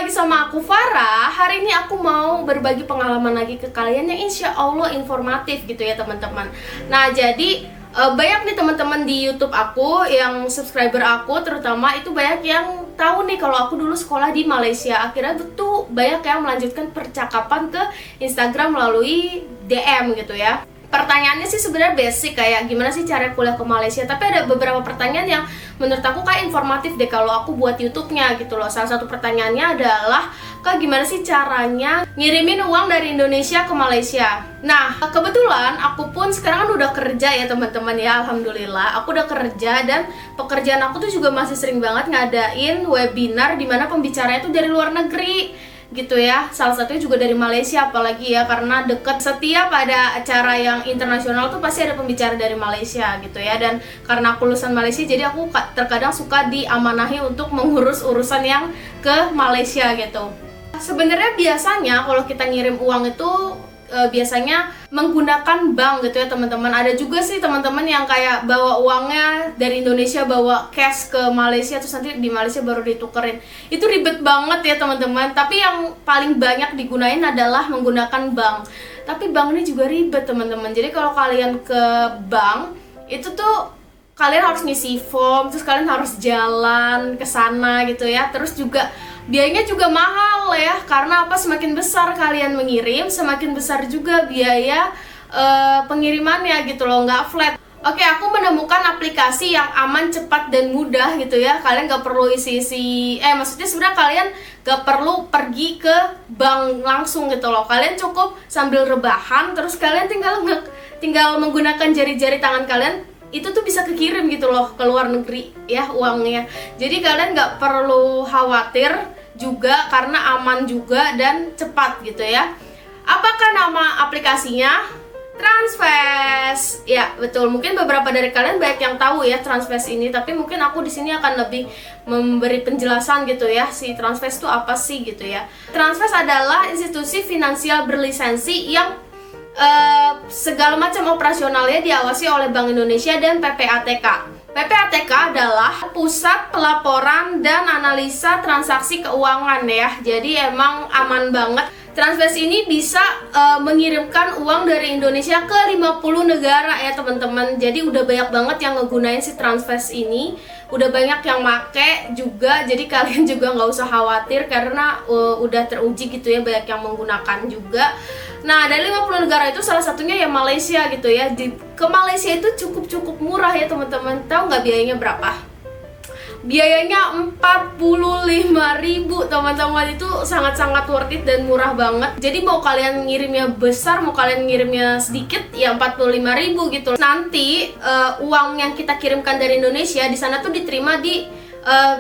lagi sama aku Farah. Hari ini aku mau berbagi pengalaman lagi ke kalian yang insya Allah informatif gitu ya teman-teman. Nah jadi banyak nih teman-teman di YouTube aku yang subscriber aku terutama itu banyak yang tahu nih kalau aku dulu sekolah di Malaysia. Akhirnya tuh banyak yang melanjutkan percakapan ke Instagram melalui DM gitu ya. Pertanyaannya sih sebenarnya basic kayak gimana sih cara kuliah ke Malaysia, tapi ada beberapa pertanyaan yang menurut aku kayak informatif deh kalau aku buat YouTube-nya gitu loh. Salah satu pertanyaannya adalah Kak, gimana sih caranya ngirimin uang dari Indonesia ke Malaysia? Nah, kebetulan aku pun sekarang kan udah kerja ya teman-teman ya, alhamdulillah. Aku udah kerja dan pekerjaan aku tuh juga masih sering banget ngadain webinar di mana pembicaranya tuh dari luar negeri gitu ya. Salah satunya juga dari Malaysia apalagi ya, karena deket setiap ada acara yang internasional tuh pasti ada pembicara dari Malaysia gitu ya. Dan karena aku lulusan Malaysia jadi aku terkadang suka diamanahi untuk mengurus urusan yang ke Malaysia gitu. Sebenarnya biasanya kalau kita ngirim uang itu biasanya menggunakan bank gitu ya teman-teman. Ada juga sih teman-teman yang kayak bawa uangnya dari Indonesia bawa cash ke Malaysia terus nanti di Malaysia baru ditukerin. Itu ribet banget ya teman-teman. Tapi yang paling banyak digunain adalah menggunakan bank. Tapi bank ini juga ribet teman-teman. Jadi kalau kalian ke bank itu tuh kalian harus ngisi form, terus kalian harus jalan ke sana gitu ya. Terus juga biayanya juga mahal ya, karena apa? Semakin besar kalian mengirim, semakin besar juga biaya pengirimannya gitu loh, nggak flat. Oke, aku menemukan aplikasi yang aman, cepat, dan mudah gitu ya. Kalian nggak perlu maksudnya sebenarnya kalian nggak perlu pergi ke bank langsung gitu loh. Kalian cukup sambil rebahan, terus kalian tinggal menggunakan jari-jari tangan kalian, itu tuh bisa kekirim gitu loh ke luar negeri ya uangnya. Jadi kalian nggak perlu khawatir juga karena aman juga dan cepat gitu ya. Apakah nama aplikasinya? Transfast. Ya betul, mungkin beberapa dari kalian banyak yang tahu ya Transfast ini, tapi mungkin aku di sini akan lebih memberi penjelasan gitu ya, si Transfast itu apa sih gitu ya. Transfast adalah institusi finansial berlisensi yang segala macam operasionalnya diawasi oleh Bank Indonesia dan PPATK. PPATK adalah Pusat Pelaporan dan Analisa Transaksi Keuangan ya. Jadi emang aman banget. Transfast ini bisa mengirimkan uang dari Indonesia ke 50 negara ya teman-teman. Jadi udah banyak banget yang ngegunain si Transfast ini. Udah banyak yang make juga. Jadi kalian juga nggak usah khawatir karena udah teruji gitu ya, banyak yang menggunakan juga. Nah, dari 50 negara itu salah satunya ya Malaysia gitu ya. Ke Malaysia itu cukup murah ya teman-teman. Tahu nggak biayanya berapa? Biayanya 45.000 teman-teman. Itu sangat-sangat worth it dan murah banget. Jadi mau kalian ngirimnya besar, mau kalian ngirimnya sedikit, ya 45.000 gitu. Nanti uang yang kita kirimkan dari Indonesia di sana tuh diterima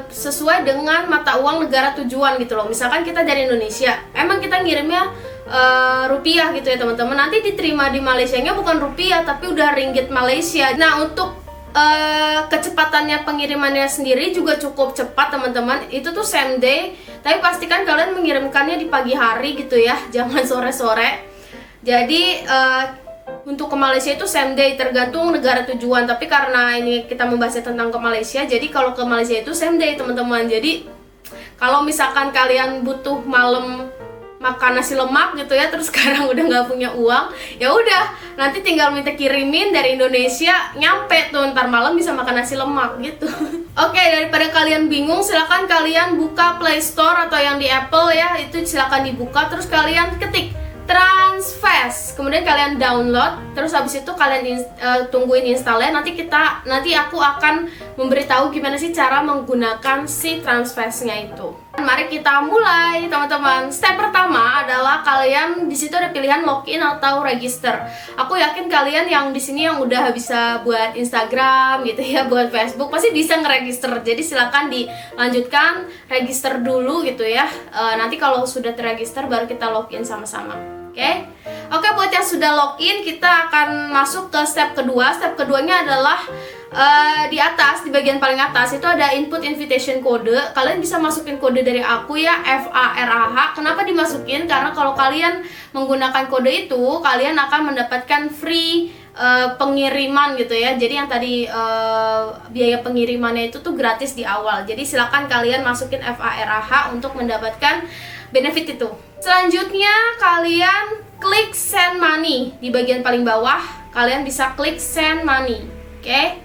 sesuai dengan mata uang negara tujuan gitu loh. Misalkan kita dari Indonesia, emang kita ngirimnya rupiah gitu ya teman-teman. Nanti diterima di Malaysianya bukan rupiah tapi udah ringgit Malaysia. Nah, untuk kecepatannya pengirimannya sendiri juga cukup cepat teman-teman. Itu tuh same day, tapi pastikan kalian mengirimkannya di pagi hari gitu ya, jangan sore-sore. Jadi untuk ke Malaysia itu same day, tergantung negara tujuan. Tapi karena ini kita membahasnya tentang ke Malaysia, jadi kalau ke Malaysia itu same day teman-teman. Jadi kalau misalkan kalian butuh malam makan nasi lemak gitu ya, terus sekarang udah nggak punya uang, ya udah nanti tinggal minta kirimin dari Indonesia, nyampe tuh ntar malam bisa makan nasi lemak gitu. Oke, daripada kalian bingung, silakan kalian buka Play Store atau yang di Apple ya, itu silakan dibuka, terus kalian ketik Transfast, kemudian kalian download, terus habis itu kalian tungguin installnya. Nanti aku akan memberitahu gimana sih cara menggunakan si Transfast-nya itu. Mari kita mulai teman-teman. Step pertama adalah kalian di situ ada pilihan login atau register. Aku yakin kalian yang di sini yang udah bisa buat Instagram gitu ya, buat Facebook pasti bisa ngeregister. Jadi silakan dilanjutkan register dulu gitu ya. Nanti kalau sudah terregister baru kita login sama-sama. Oke, buat yang sudah login kita akan masuk ke step kedua. Step keduanya adalah di atas, di bagian paling atas itu ada input invitation code. Kalian bisa masukin kode dari aku ya, FARAH. Kenapa dimasukin? Karena kalau kalian menggunakan kode itu, kalian akan mendapatkan free pengiriman gitu ya. Jadi yang tadi biaya pengirimannya itu tuh gratis di awal. Jadi silakan kalian masukin FARAH untuk mendapatkan benefit itu. Selanjutnya kalian klik send money di bagian paling bawah. Kalian bisa klik send money. Oke.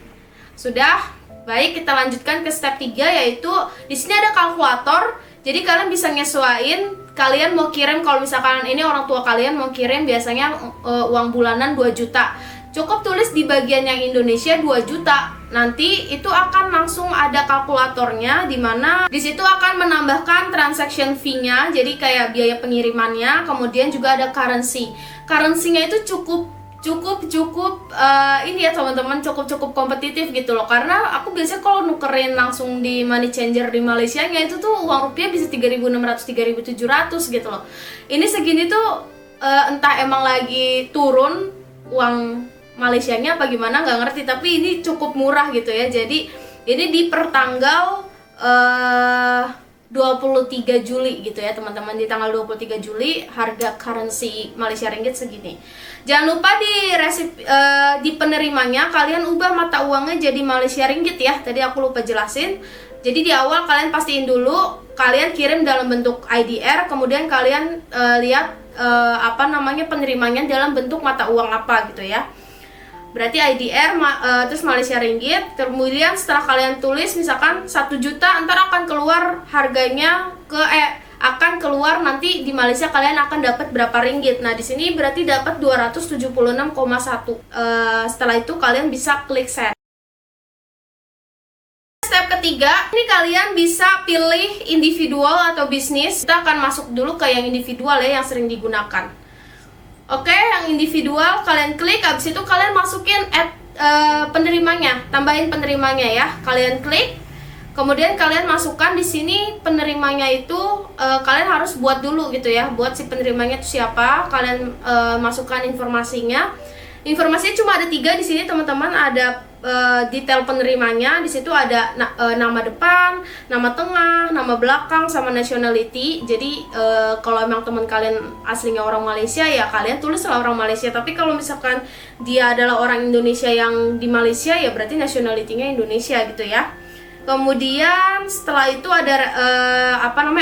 Sudah. Baik, kita lanjutkan ke step 3, yaitu di sini ada kalkulator. Jadi kalian bisa nyesuaiin, kalian mau kirim, kalau misalkan ini orang tua kalian mau kirim biasanya uang bulanan 2 juta. Cukup tulis di bagian yang Indonesia 2 juta. Nanti itu akan langsung ada kalkulatornya, di mana di situ akan menambahkan transaction fee-nya, jadi kayak biaya pengirimannya, kemudian juga ada currency. Currency-nya itu cukup ini ya teman-teman, cukup kompetitif gitu loh, karena aku biasanya kalau nukerin langsung di money changer di Malaysia nya itu tuh uang rupiah bisa 3.600 3.700 gitu loh. Ini segini tuh entah emang lagi turun uang Malaysia nya apa gimana, nggak ngerti, tapi ini cukup murah gitu ya. Jadi ini di pertanggal 23 Juli gitu ya teman-teman. Di tanggal 23 Juli harga currency Malaysia ringgit segini. Jangan lupa di penerimanya kalian ubah mata uangnya jadi Malaysia ringgit ya. Tadi aku lupa jelasin. Jadi di awal kalian pastiin dulu kalian kirim dalam bentuk IDR, kemudian kalian lihat penerimanya dalam bentuk mata uang apa gitu ya. Berarti IDR terus Malaysia ringgit. Kemudian setelah kalian tulis misalkan 1 juta, ntar akan keluar harganya akan keluar nanti di Malaysia kalian akan dapat berapa ringgit. Nah, di sini berarti dapat 276,1. Setelah itu kalian bisa klik send. Step ketiga, ini kalian bisa pilih individual atau bisnis. Kita akan masuk dulu ke yang individual ya, yang sering digunakan. Oke, yang individual kalian klik, habis itu kalian masukin penerimanya, tambahin penerimanya ya. Kalian klik, kemudian kalian masukkan di sini penerimanya itu kalian harus buat dulu gitu ya, buat si penerimanya itu siapa. Kalian masukkan informasinya. Informasinya cuma ada 3 di sini teman-teman. Ada detail penerimanya, di situ ada nama depan, nama tengah, nama belakang, sama nationality. Jadi kalau emang teman kalian aslinya orang Malaysia ya kalian tulislah orang Malaysia. Tapi kalau misalkan dia adalah orang Indonesia yang di Malaysia ya berarti nationality-nya Indonesia gitu ya. Kemudian setelah itu ada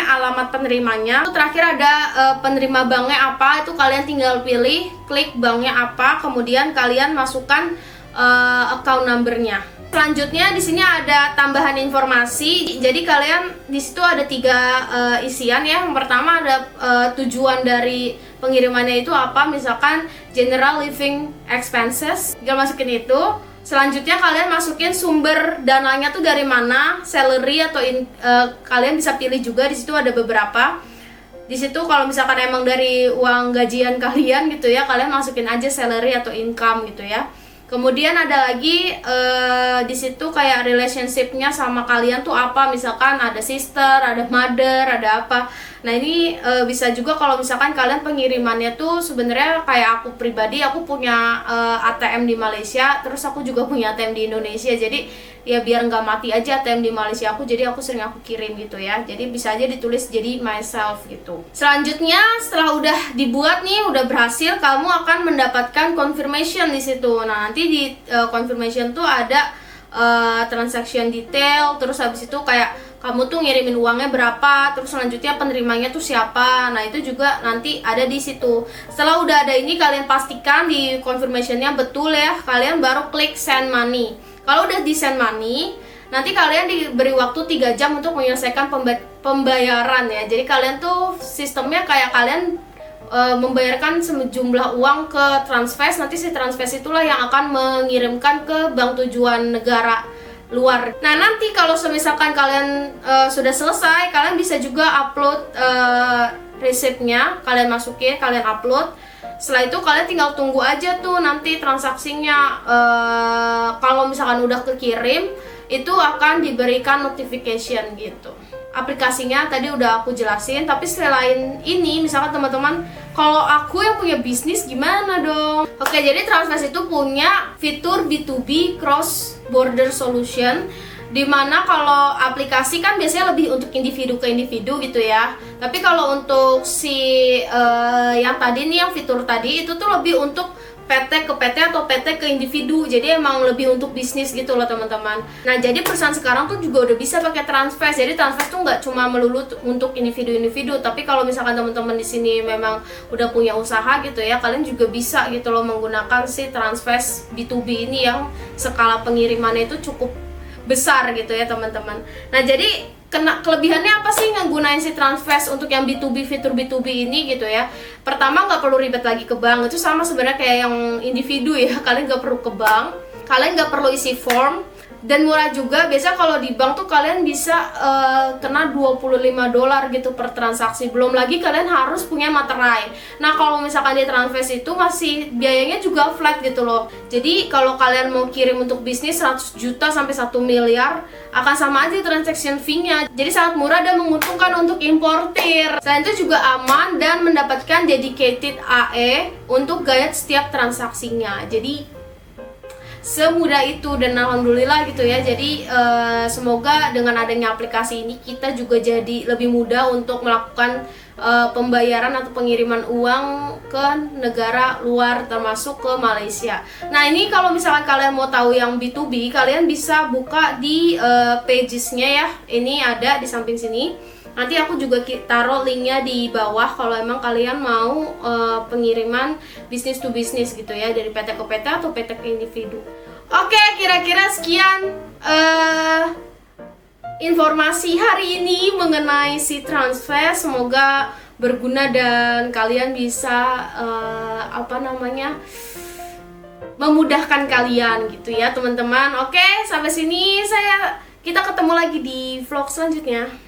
alamat penerimanya. Terakhir ada penerima banknya apa, itu kalian tinggal pilih, klik banknya apa, kemudian kalian masukkan account number-nya. Selanjutnya di sini ada tambahan informasi. Jadi kalian di situ ada 3 isian ya. Yang pertama ada tujuan dari pengirimannya itu apa, misalkan general living expenses, tinggal masukin itu. Selanjutnya kalian masukin sumber dananya tuh dari mana, salary atau kalian bisa pilih juga, di situ ada beberapa. Di situ kalau misalkan emang dari uang gajian kalian gitu ya, kalian masukin aja salary atau income gitu ya. Kemudian ada lagi di situ kayak relationship-nya sama kalian tuh apa, misalkan ada sister, ada mother, ada apa. Nah ini bisa juga kalau misalkan kalian pengirimannya tuh sebenarnya kayak aku pribadi, aku punya ATM di Malaysia, terus aku juga punya ATM di Indonesia. Jadi ya biar nggak mati aja ATM di Malaysia aku, jadi aku sering kirim gitu ya. Jadi bisa aja ditulis jadi myself gitu. Selanjutnya setelah udah dibuat nih, udah berhasil, kamu akan mendapatkan confirmation di situ. Nah nanti di confirmation tuh ada transaction detail, terus habis itu kayak kamu tuh ngirimin uangnya berapa, terus selanjutnya penerimanya tuh siapa. Nah itu juga nanti ada di situ. Setelah udah ada ini, kalian pastikan di confirmationnya betul ya, kalian baru klik send money. Kalau udah di send money, nanti kalian diberi waktu 3 jam untuk menyelesaikan pembayaran ya. Jadi kalian tuh sistemnya kayak kalian membayarkan sejumlah uang ke Transfast, nanti si Transfast itulah yang akan mengirimkan ke bank tujuan negara luar. Nah nanti kalau misalkan kalian sudah selesai, kalian bisa juga upload resipnya, kalian masukin, kalian upload. Setelah itu kalian tinggal tunggu aja tuh nanti transaksinya. Kalau misalkan udah kekirim, itu akan diberikan notification gitu. Aplikasinya tadi udah aku jelasin, tapi selain ini misalkan teman-teman, kalau aku yang punya bisnis gimana dong? Oke, jadi Transfast itu punya fitur B2B cross border solution, dimana kalau aplikasi kan biasanya lebih untuk individu ke individu gitu ya. Tapi kalau untuk si yang tadi nih, yang fitur tadi itu tuh lebih untuk PT ke PT atau PT ke individu. Jadi emang lebih untuk bisnis gitu loh teman-teman. Nah jadi perusahaan sekarang tuh juga udah bisa pakai Transfast. Jadi Transfast tuh nggak cuma melulu untuk individu-individu, tapi kalau misalkan teman-teman di sini memang udah punya usaha gitu ya, kalian juga bisa gitu loh menggunakan si Transfast B2B ini yang skala pengirimannya itu cukup besar gitu ya teman-teman. Nah jadi kelebihannya apa sih nggunain si Transfast untuk yang B2B, fitur B2B ini gitu ya. Pertama, nggak perlu ribet lagi ke bank. Itu sama sebenarnya kayak yang individu ya, kalian nggak perlu ke bank, kalian nggak perlu isi form, dan murah juga. Biasa kalau di bank tuh kalian bisa kena $25 gitu per transaksi. Belum lagi kalian harus punya materai. Nah kalau misalkan di Transfast itu masih biayanya juga flat gitu loh. Jadi kalau kalian mau kirim untuk bisnis 100 juta sampai 1 miliar akan sama aja transaction fee-nya. Jadi sangat murah dan menguntungkan untuk importir. Selain itu juga aman dan mendapatkan dedicated AE untuk guide setiap transaksinya. Jadi semudah itu, dan alhamdulillah gitu ya. Jadi semoga dengan adanya aplikasi ini kita juga jadi lebih mudah untuk melakukan pembayaran atau pengiriman uang ke negara luar termasuk ke Malaysia. Nah ini kalau misalkan kalian mau tahu yang B2B, kalian bisa buka di pages-nya ya. Ini ada di samping sini. Nanti aku juga taruh linknya di bawah kalau emang kalian mau pengiriman bisnis to bisnis gitu ya, dari PT ke PT atau PT ke individu. Oke, kira-kira sekian informasi hari ini mengenai si Transfast. Semoga berguna dan kalian bisa memudahkan kalian gitu ya teman-teman. Oke, sampai sini kita ketemu lagi di vlog selanjutnya.